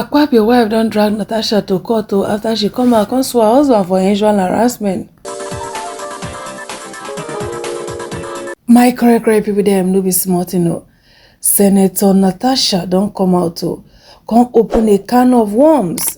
Akpabio wife don't drag Natasha to court after she come out come sue her husband for sexual harassment. My correct people dem no be small thing. Senator Natasha don't come out to come open a can of worms.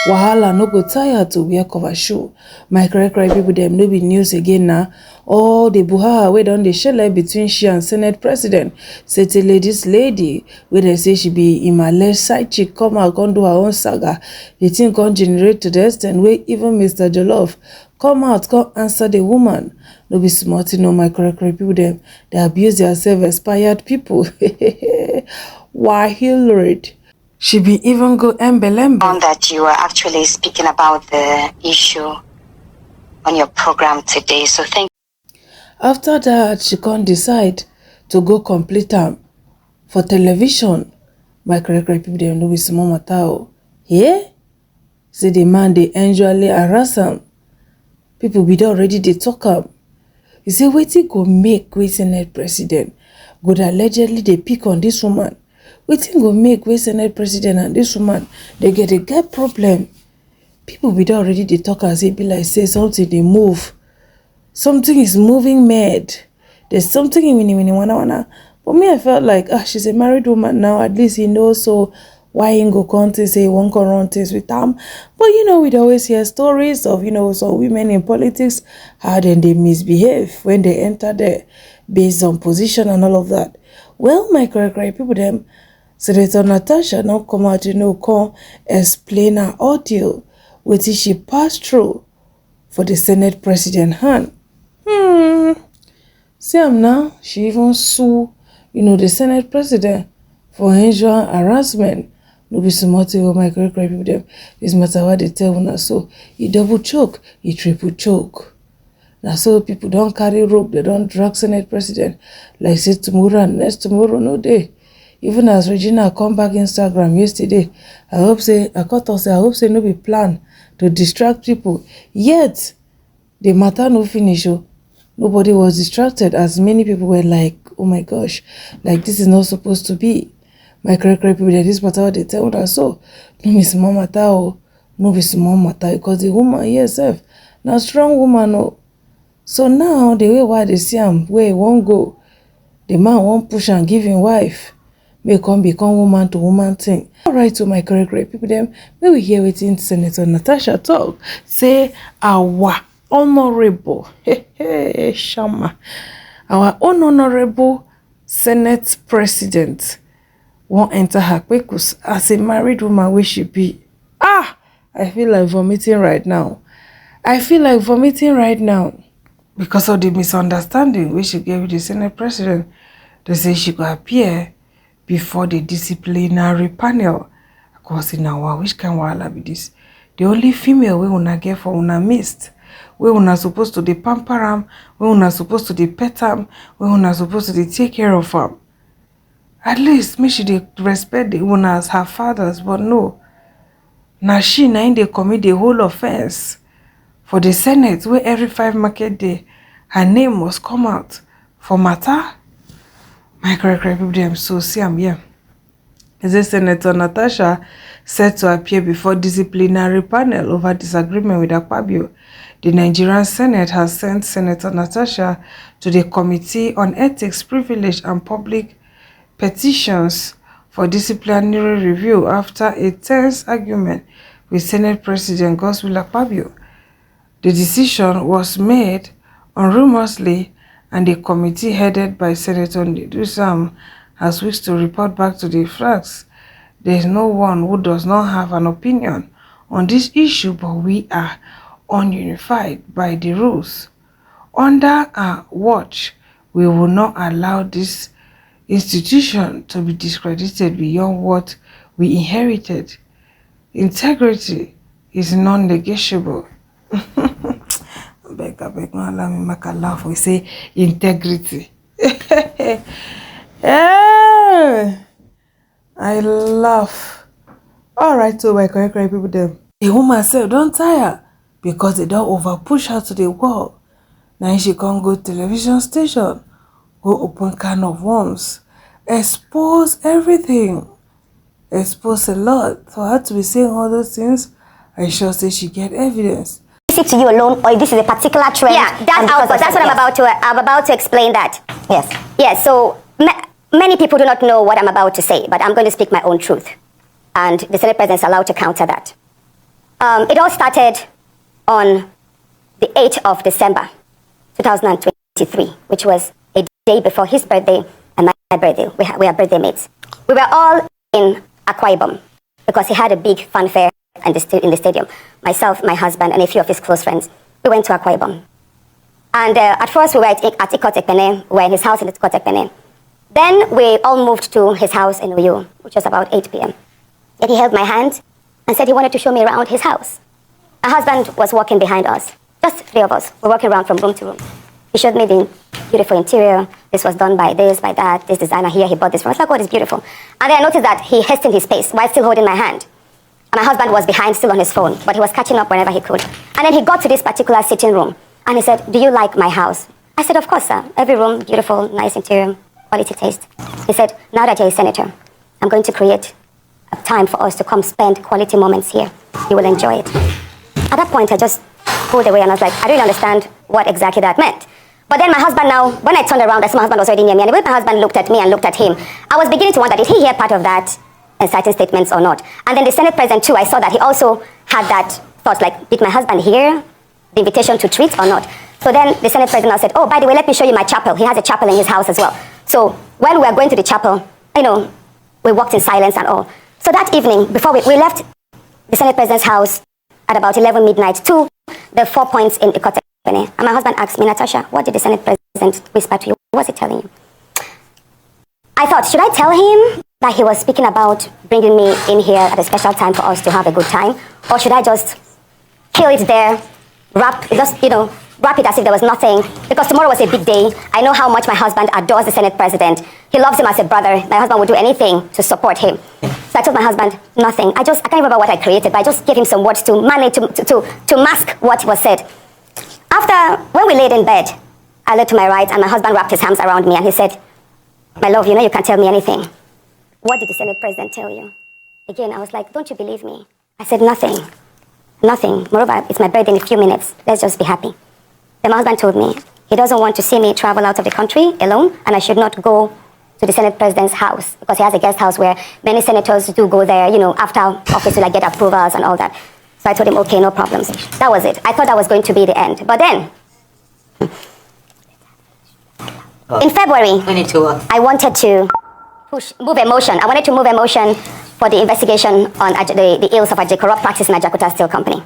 Wahala no go tire to wear cover show. My correct people dem no be news again now. All the buhaha wey don dey shele between she and Senate President. Say till this lady wey they say she be im alleged side chick come out come do her own saga. The thing come generate to the extent wey even Mr. Jollof come out come answer the woman. No be small thing, no, my correct people dem they abuse their self-expired people. Why Hillary? She be even go embelembe. On that you were actually speaking about the issue on your program today. So thank you. After that, she can't decide to go complete am for television. My correct people dem no be small matter. Yeah? Say the man they usually harass am. People be there already they talk am. You say wetin go make wey Senate President go allegedly they pick on this woman. Wetin go make wey Senate President and this woman they get a get problem. People be there already they talk as it be like say something they move. Something is moving mad. There's something in winnie wana. But me I felt like she's a married woman now, at least he knows, so why he go come to say he won't go run things with them. But we'd always hear stories of some women in politics, how then they misbehave when they enter there based on position and all of that. Well, my correct people them Senator Natasha now come out, come explain her ordeal which she passed through for the Senate President hand. See am now, she even sue, the Senate President for sexual harassment. No be small thing, my correct people them. This matter what they tell una so. He double choke, he triple choke. Now so people don't carry rope, they don't drag Senate President. Like say tomorrow and next tomorrow, no day. Even as Regina come back Instagram yesterday, I hope say no be plan to distract people. Yet the matter no finish. Nobody was distracted, as many people were like, oh my gosh, like this is not supposed to be. My correct people, this matter what they tell us so. No be small matter, no be small matter, because the woman herself, now strong woman. So now the way why they see him, where he won't go, the man won't push and give him wife. May come become woman to woman thing. Alright, so my correct people, them, may we hear wetin Senator Natasha talk. Say our honorable, Shama, our honorable Senate President won't enter her quickness as a married woman where she be. I feel like vomiting right now. Because of the misunderstanding which she gave the Senate President. They say she could appear before the disciplinary panel. Of course, in our which kind of wahala be this? The only female we una get for una missed. We una supposed to dey pamper am, we una supposed to dey pet am, we una supposed to dey take care of am. At least make she dey respect the una as her fathers, but no. Now she na dey commit the whole offense for the Senate where every 5 market day her name must come out for matter. My correct people them so see am here. Is it Senator Natasha set to appear before disciplinary panel over disagreement with Akpabio? The Nigerian Senate has sent Senator Natasha to the Committee on Ethics, Privilege and Public Petitions for disciplinary review after a tense argument with Senate President Godswill Akpabio. The decision was made unanimously, and the committee headed by Senator Natasha has wished to report back to the flags. There is no one who does not have an opinion on this issue, but we are ununified by the rules. Under our watch, we will not allow this institution to be discredited beyond what we inherited. Integrity is non-negotiable. I beg, no allow me make a laugh. We say integrity. Yeah, I laugh. Alright, so my correct people them. The woman said don't tire because they don't over push her to the wall. Now she can't go television station, go open can of worms, expose everything. exposed a lot. For her to be saying all those things, I sure say she get evidence. Is it to you alone, or this is a particular trend? Yeah, that's what I'm about to explain that. Yes. Yes, so many people do not know what I'm about to say, but I'm going to speak my own truth. And the Senate President is allowed to counter that. It all started on the 8th of December, 2023, which was a day before his birthday and my birthday. We are birthday mates. We were all in Akpabio because he had a big fanfare in the stadium. Myself, my husband, and a few of his close friends. We went to Akpabio. And at first we were at Ikot-Ekpene, we were in his house in Ikot-Ekpene. Then we all moved to his house in Uyo, which was about 8 p.m. Then he held my hand and said he wanted to show me around his house. My husband was walking behind us. Just three of us. We're walking around from room to room. He showed me the beautiful interior. This was done by this, by that. This designer here, he bought this from. I was like, oh, it's beautiful. And then I noticed that he hastened his pace while still holding my hand. And my husband was behind, still on his phone, but he was catching up whenever he could. And then he got to this particular sitting room, and he said, do you like my house? I said, of course, sir. Every room, beautiful, nice interior, quality taste. He said, now that you're a senator, I'm going to create a time for us to come spend quality moments here. You will enjoy it. At that point, I just pulled away, and I was like, I don't understand what exactly that meant. But then my husband now, when I turned around, I saw my husband was already near me, and the way my husband looked at me and looked at him, I was beginning to wonder, did he hear part of that inciting statements or not? And then the Senate President too, I saw that he also had that thought, like, did my husband hear the invitation to treat or not? So then the Senate President now said, oh, by the way, let me show you my chapel. He has a chapel in his house as well. So when we were going to the chapel, you know, we walked in silence and all. So that evening, before we left the Senate President's house at about 11 midnight to the 4 points in Ikot-Ekpene. And my husband asked me, Natasha, what did the Senate President whisper to you? What was he telling you? I thought, should I tell him that he was speaking about bringing me in here at a special time for us to have a good time? Or should I just kill it there, wrap it as if there was nothing? Because tomorrow was a big day. I know how much my husband adores the Senate President. He loves him as a brother. My husband would do anything to support him. So I told my husband, nothing. I can't remember what I created, but I just gave him some words to manage, to mask what was said. After, when we laid in bed, I looked to my right and my husband wrapped his arms around me and he said, my love, you know you can't tell me anything. What did the Senate President tell you? Again, I was like, don't you believe me? I said, nothing. Nothing. Moreover, it's my birthday in a few minutes. Let's just be happy. Then my husband told me he doesn't want to see me travel out of the country alone, and I should not go to the Senate President's house because he has a guest house where many senators do go there, you know, after office to like get approvals and all that. So I told him, okay, no problems. That was it. I thought that was going to be the end. But then, in February, I wanted to move a motion. I wanted to move a motion for the investigation on the ills of corrupt practice in Ajakuta Steel Company.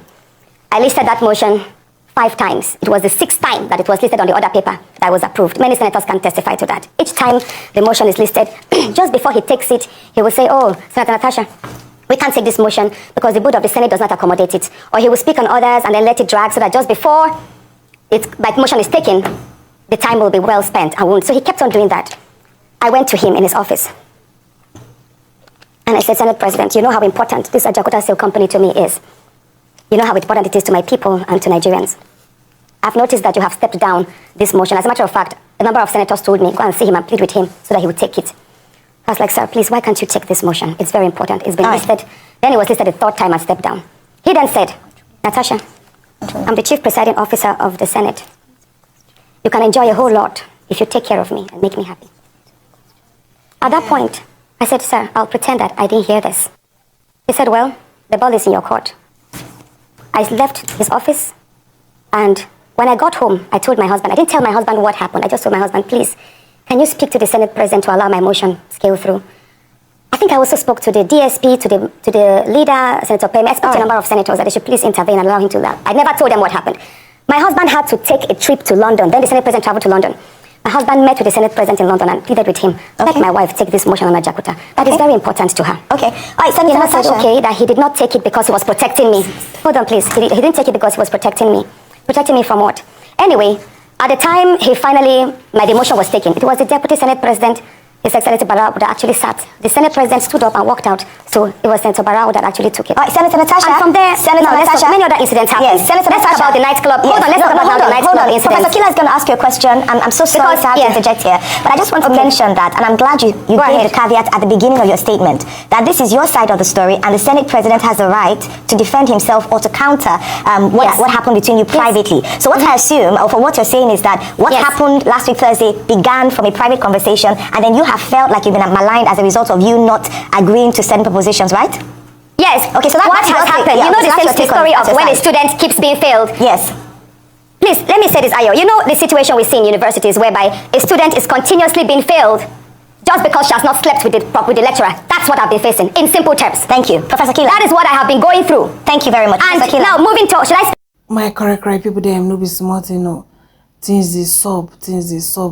I listed that motion 5 times. It was the 6th time that it was listed on the order paper that was approved. Many senators can testify to that. Each time the motion is listed, just before he takes it, he will say, oh, Senator Natasha, we can't take this motion because the board of the Senate does not accommodate it. Or he will speak on others and then let it drag so that just before that motion is taken, the time will be well spent and won't. So he kept on doing that. I went to him in his office. And I said, Senate President, you know how important this Ajakuta Steel Company to me is. You know how important it is to my people and to Nigerians. I've noticed that you have stepped down this motion. As a matter of fact, a number of senators told me, go and see him and plead with him so that he would take it. I was like, sir, please, why can't you take this motion? It's very important. It's been listed. Then it was listed the 3rd time I stepped down. He then said, Natasha, I'm the chief presiding officer of the Senate. You can enjoy a whole lot if you take care of me and make me happy. At that point, I said, sir, I'll pretend that I didn't hear this. He said, well, the ball is in your court. I left his office, and when I got home, I told my husband, I didn't tell my husband what happened. I just told my husband, please, can you speak to the Senate President to allow my motion scale through? I think I also spoke to the DSP, to the leader, Senator Payne. I spoke to a number of senators that they should please intervene and allow him to do that. I never told them what happened. My husband had to take a trip to London. Then the Senate President traveled to London. My husband met with the Senate President in London and pleaded with him, let my wife take this motion on Ajakuta. That is very important to her. Okay. All right, Senator Natasha said, okay, that he did not take it because he was protecting me. Hold on, please. He didn't take it because he was protecting me. Protecting me from what? Anyway, at the time the motion was taken, it was the Deputy Senate President, His Excellency Barao that actually sat. The Senate President stood up and walked out. So it was Senator Barao that actually took it. All right, Senator Natasha. And from there, Natasha. many other incidents happened. Yes, Senator let's Natasha. talk about the nightclub. Yes. Hold on, let's talk about the nightclub incident. Professor Kila is going to ask you a question. I'm so sorry to have to interject here, but I just want to mention that, and I'm glad you gave the caveat at the beginning of your statement, that this is your side of the story, and the Senate President has the right to defend himself or to counter what happened between you privately. So what I assume, or for what you're saying, is that what happened last week Thursday began from a private conversation, and then you have felt like you've been maligned as a result of you not agreeing to certain propositions, right? Yes. Okay, so what has happened? Yeah, you know the story of when a student keeps being failed? Yes. Please, let me say this, Ayo. You know the situation we see in universities whereby a student is continuously being failed just because she has not slept with the lecturer. That's what I've been facing, in simple terms. Thank you, Professor Kila. That is what I have been going through. Thank you very much, And Professor Kila. now, moving to, should I... My correct people, them no be smart, you know. Things they sub,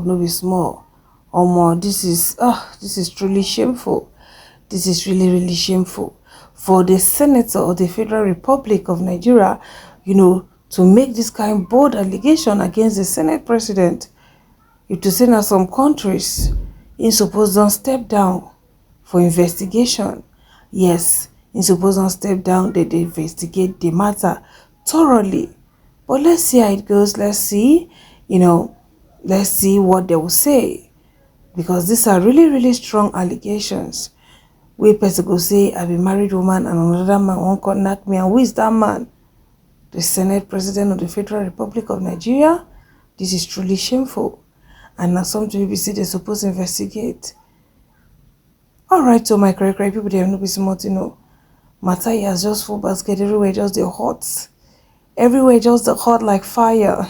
no be small. Or more, this is truly shameful. This is really shameful for the Senator of the Federal Republic of Nigeria, you know, to make this kind of bold allegation against the Senate President. If to say now some countries, in suppose don't step down for investigation. Yes, in suppose don't step down, they investigate the matter thoroughly. But let's see how it goes. Let's see, you know, let's see what they will say. Because these are really strong allegations. We person go say, I be married woman and another man won't connect me. And who is that man? The Senate President of the Federal Republic of Nigeria? This is truly shameful. And now some people say they're supposed to investigate. Alright, so my correct people, they have no be smart, you know. Matter has just full basket everywhere, just the hot. Everywhere just the hot like fire.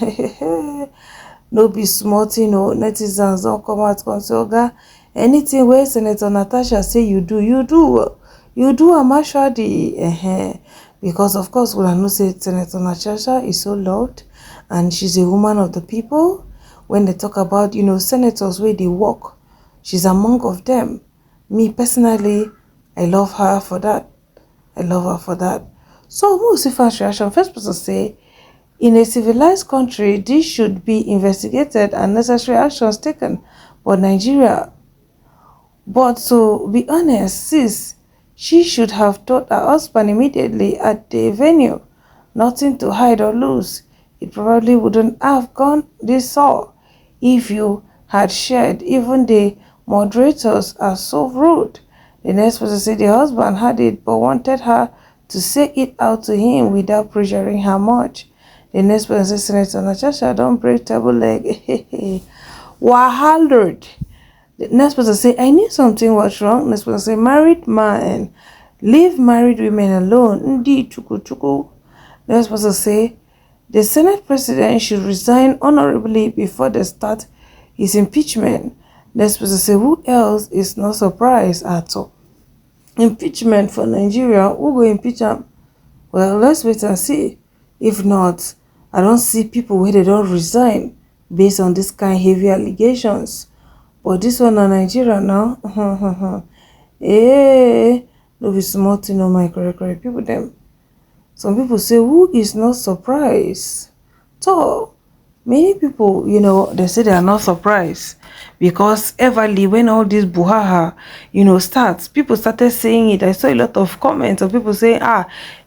No be smart, you know. Netizens don't come out and say, Oga, anything where Senator Natasha say you do amashadi. Because of course we know say Senator Natasha is so loved and she's a woman of the people. When they talk about, you know, senators where they work, she's among of them. Me personally, I love her for that. So most reaction, first person say, in a civilized country, this should be investigated and necessary actions taken. But Nigeria, but to be honest, sis, she should have told her husband immediately at the venue. Nothing to hide or lose. It probably wouldn't have gone this far if you had shared. Even the moderators are so rude. The next person said the husband had it but wanted her to say it out to him without pressuring her much. The next person said, Senator Natasha, don't break table leg. Wahaled. The next person say, I knew something was wrong. Next person say, married man, leave married women alone. Ndi chuku chuku. Next person say, the Senate President should resign honorably before they start his impeachment. Next person say, who else is not surprised at all? Impeachment for Nigeria, who go impeach him? Well, let's wait and see. If not, I don't see people where they don't resign based on this kind of heavy allegations. But this one in Nigeria now, no be smart to know my correct people them. Some people say, who is not surprised? So many people, you know, they say they are not surprised because everly when all this buhaha, you know, starts, people started saying it. I saw a lot of comments of people saying,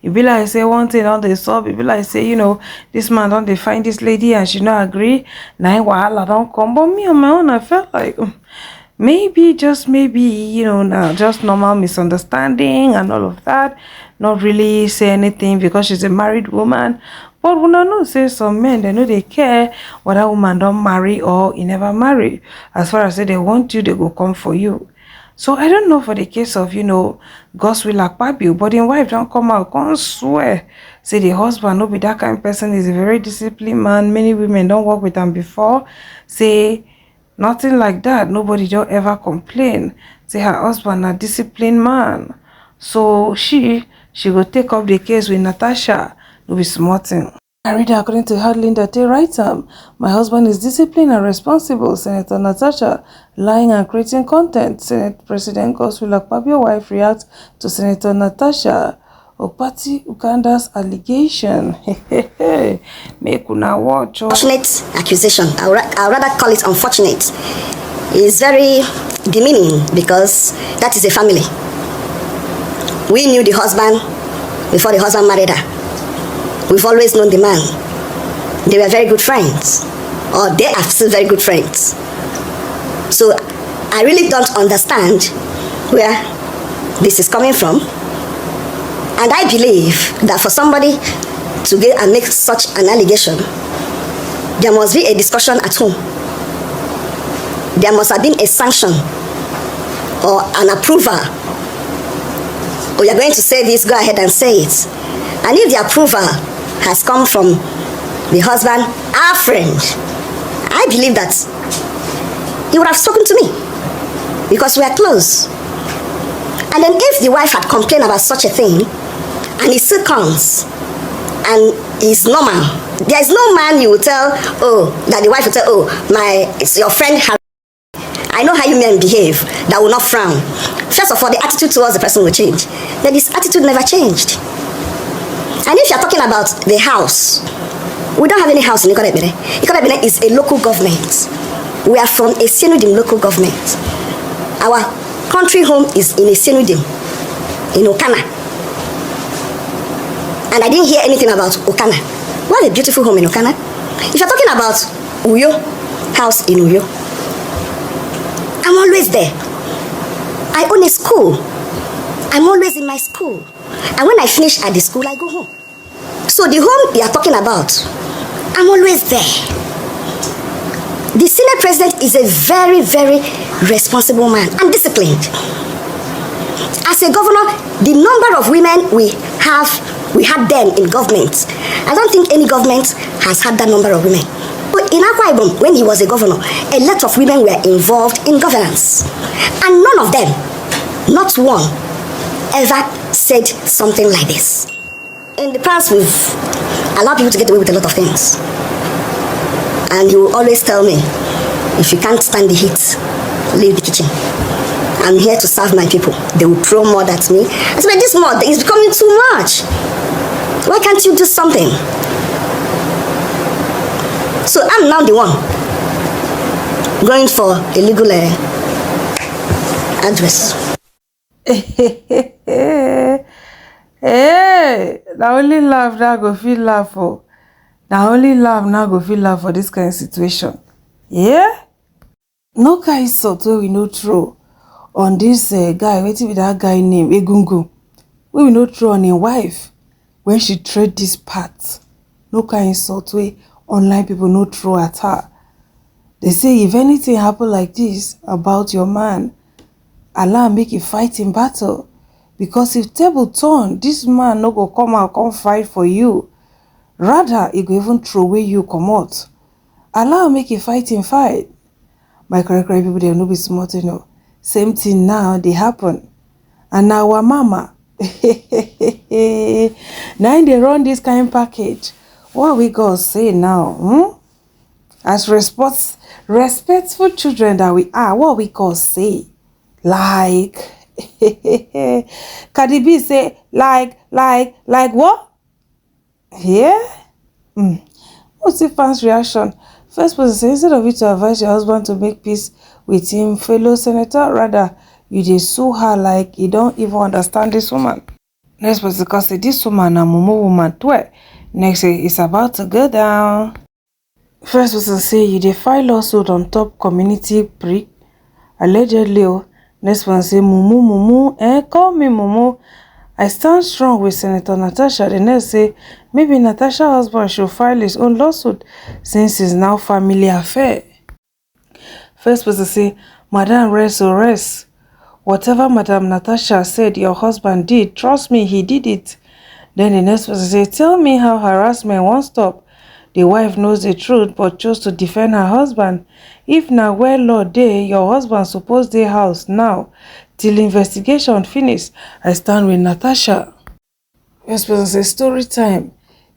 it be like say one thing on the sub, it be like say, you know, this man don't they find this lady and she not agree. Now wahala don't come. But me on my own, I felt like maybe, just maybe, you know, now just normal misunderstanding and all of that. Not really say anything because she's a married woman. But we don't know, say some men, they know they care whether woman don't marry or he never marry. As far as say they want you, they go come for you. So I don't know for the case of, you know, God's will Akpabio, but in wife don't come out, can't swear. Say the husband no be that kind of person, is a very disciplined man. Many women don't work with him before. Say nothing like that. Nobody don't ever complain. Say her husband a disciplined man. So she will take up the case with Natasha. No be smarting. I read according to her Linda T. writes, my husband is disciplined and responsible. Senator Natasha lying and creating content. Senate President Godswill Akpabio wife reacts to Senator Natasha Okpati Uganda's allegation. Make una watch. Unfortunate accusation. I'll rather call it unfortunate. It's very demeaning because that is a family. We knew the husband before the husband married her. We've always known the man. They were very good friends, or they are still very good friends. So I really don't understand where this is coming from. And I believe that for somebody to go and make such an allegation, there must be a discussion at home. There must have been a sanction or an approval. Or you're going to say this, go ahead and say it. And if the approval has come from the husband, our friend, I believe that he would have spoken to me because we are close. And then if the wife had complained about such a thing, and he still comes, and it's normal, there is no man you will tell, that the wife will tell, it's your friend. I know how you men behave, that will not frown. First of all, the attitude towards the person will change. Then his attitude never changed. And if you're talking about the house, we don't have any house in Ikot-Ebene. Ikot-Ebene is a local government. We are from a Senudim local government. Our country home is in a Senudim, in Okana. And I didn't hear anything about Okana. What a beautiful home in Okana. If you're talking about Uyo, house in Uyo, I'm always there. I own a school. I'm always in my school. And when I finish at the school, I go home. So the home you are talking about, I'm always there. The Senate President is a very, very responsible man and disciplined. As a governor, the number of women we had then in government, I don't think any government has had that number of women. But in Akwa Ibom, when he was a governor, a lot of women were involved in governance. And none of them, not one, ever said something like this. In the past, we've allowed people to get away with a lot of things. And he will always tell me, if you can't stand the heat, leave the kitchen. I'm here to serve my people. They will throw mud at me. I said, but this mud is becoming too much. Why can't you do something? So I'm now the one going for a legal address. Hey, now only laugh now go feel laugh for. Now only laugh now go feel laugh for this kind of situation. Yeah? No kind sort wey we no throw on this guy, wetin be that guy name, Egungun. Wey we no throw on him wife when she tread this path. No kind sort wey online people no throw at her. They say if anything happen like this about your man, Allah make you fight in battle. Because if table turn, this man no go come out come fight for you. Rather, he go even throw away you comot. Allah make you fight in fight. My correct people, they no be smart, you know. Same thing now, they happen. And now our mama, now they run this kind of package. What we gonna say now? As respectful children that we are, what we gonna say? Like, Cardi B say, like what? Yeah? What's the fans' reaction? First person say, instead of you to advise your husband to make peace with him, fellow senator, rather, you just sue her like you don't even understand this woman. Next person can say, this woman a mumu woman too. Next say, it's about to go down. First person say, you dey file lawsuit on top community prick. Allegedly, next one say, mumu, call me mumu. I stand strong with Senator Natasha. The next say, maybe Natasha's husband should file his own lawsuit since it's now family affair. First person say, Madam, rest. Whatever Madam Natasha said your husband did, trust me, he did it. Then the next person say, tell me how harassment won't stop. The wife knows the truth but chose to defend her husband. If na well law dey, your husband suppose dey house now. Till investigation finish, I stand with Natasha. First person say, story time.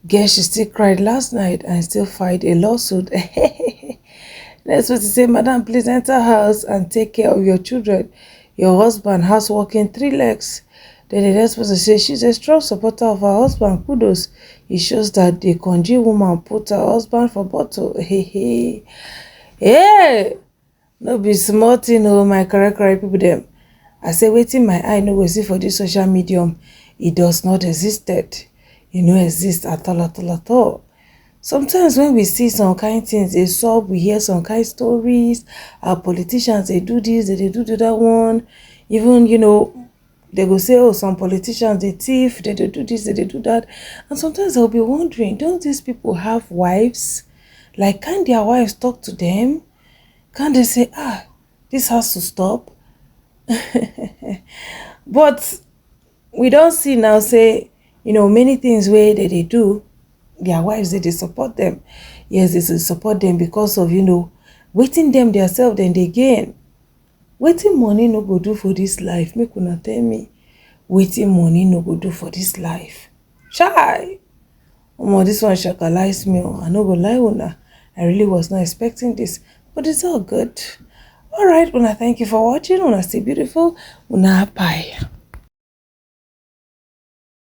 Girl, she still cried last night and still filed a lawsuit. Next person say, Madam, please enter house and take care of your children. Your husband has walking 3 legs. Then the next person say, she's a strong supporter of her husband. Kudos. It shows that the Konji woman put her husband for bottle. Hey. No be small thing, oh, my correct people them. I say waiting my eye no go see for this social medium. It does not existed. It no exist at all, at all, at all. Sometimes when we see some kind things, they solve, we hear some kind stories. Our politicians, they do this, they do that one. Even, they go say, oh, some politicians, they thief, they do this, they do that. And sometimes I'll be wondering, don't these people have wives? Like, can their wives talk to them? Can't they say, this has to stop? But we don't see now, say, many things where they do, their wives, they support them. Yes, they support them because of, waiting them themselves, then they gain. Waiting money no go do for this life. Make una tell me. Waiting money no go do for this life. Chai! This one shakalize me. I no go lie una. I really was not expecting this. But it's all good. Alright, una, thank you for watching. Una stay beautiful. Una bye.